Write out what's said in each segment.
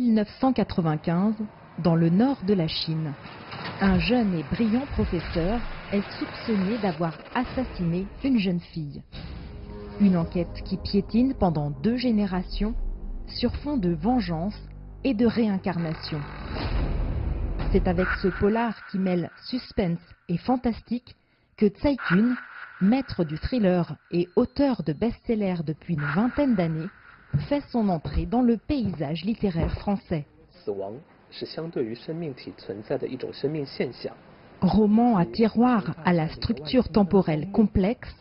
1995, dans le nord de la Chine. Un jeune et brillant professeur est soupçonné d'avoir assassiné une jeune fille. Une enquête qui piétine pendant 2 générations sur fond de vengeance et de réincarnation. C'est avec ce polar qui mêle suspense et fantastique que Tsai Yun, maître du thriller et auteur de best-sellers depuis une vingtaine d'années, fait son entrée dans le paysage littéraire français. Roman à tiroir à la structure temporelle complexe,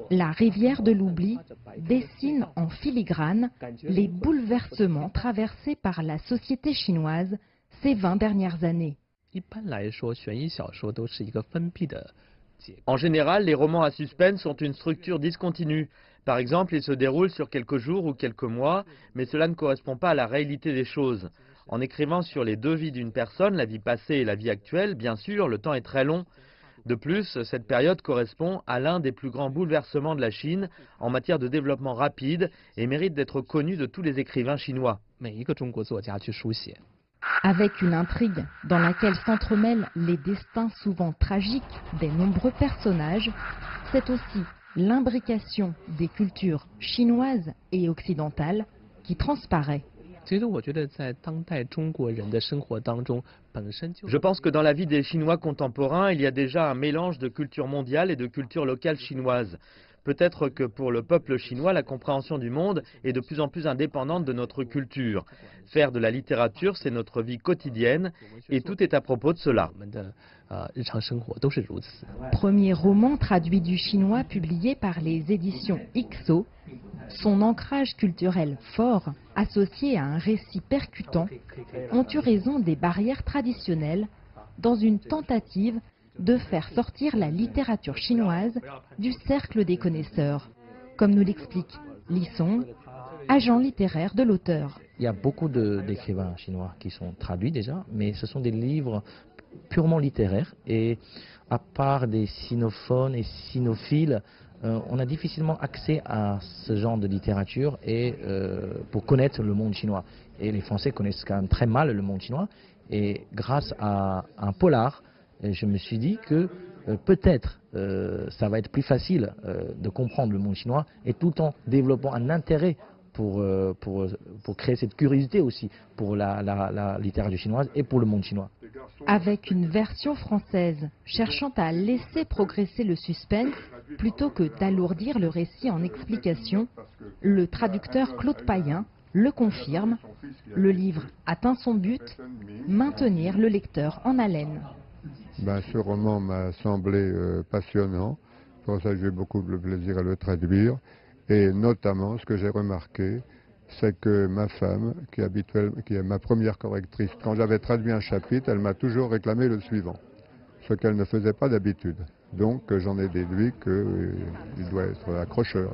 La rivière de l'oubli dessine en filigrane les bouleversements traversés par la société chinoise ces 20 dernières années. En général, les romans à suspense ont une structure discontinue. Par exemple, ils se déroulent sur quelques jours ou quelques mois, mais cela ne correspond pas à la réalité des choses. En écrivant sur les 2 vies d'une personne, la vie passée et la vie actuelle, bien sûr, le temps est très long. De plus, cette période correspond à l'un des plus grands bouleversements de la Chine en matière de développement rapide et mérite d'être connu de tous les écrivains chinois. Avec une intrigue dans laquelle s'entremêlent les destins souvent tragiques des nombreux personnages, c'est aussi l'imbrication des cultures chinoises et occidentales qui transparaît. Je pense que dans la vie des Chinois contemporains, il y a déjà un mélange de culture mondiale et de culture locale chinoise. Peut-être que pour le peuple chinois, la compréhension du monde est de plus en plus indépendante de notre culture. Faire de la littérature, c'est notre vie quotidienne et tout est à propos de cela. Premier roman traduit du chinois publié par les éditions Ixo, son ancrage culturel fort, associé à un récit percutant, ont eu raison des barrières traditionnelles dans une tentative de faire sortir la littérature chinoise du cercle des connaisseurs, comme nous l'explique Li Song, agent littéraire de l'auteur. Il y a beaucoup d'écrivains chinois qui sont traduits déjà, mais ce sont des livres purement littéraires et à part des sinophones et sinophiles, on a difficilement accès à ce genre de littérature et pour connaître le monde chinois. Et les Français connaissent quand même très mal le monde chinois et grâce à un polar, je me suis dit que peut-être ça va être plus facile de comprendre le monde chinois et tout en développant un intérêt pour créer cette curiosité aussi pour la littérature chinoise et pour le monde chinois. Avec une version française cherchant à laisser progresser le suspense plutôt que d'alourdir le récit en explications, le traducteur Claude Payen le confirme, le livre atteint son but, maintenir le lecteur en haleine. Ce roman m'a semblé passionnant, c'est pour ça que j'ai eu beaucoup de plaisir à le traduire. Et notamment, ce que j'ai remarqué, c'est que ma femme, qui est ma première correctrice, quand j'avais traduit un chapitre, elle m'a toujours réclamé le suivant, ce qu'elle ne faisait pas d'habitude. Donc j'en ai déduit qu'il doit être accrocheur.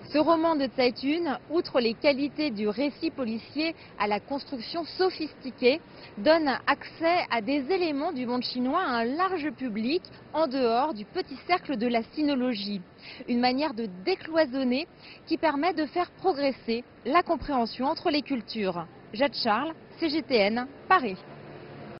Ce roman de Tsai Yun, outre les qualités du récit policier à la construction sophistiquée, donne accès à des éléments du monde chinois à un large public en dehors du petit cercle de la sinologie. Une manière de décloisonner qui permet de faire progresser la compréhension entre les cultures. Jade Charles, CGTN, Paris.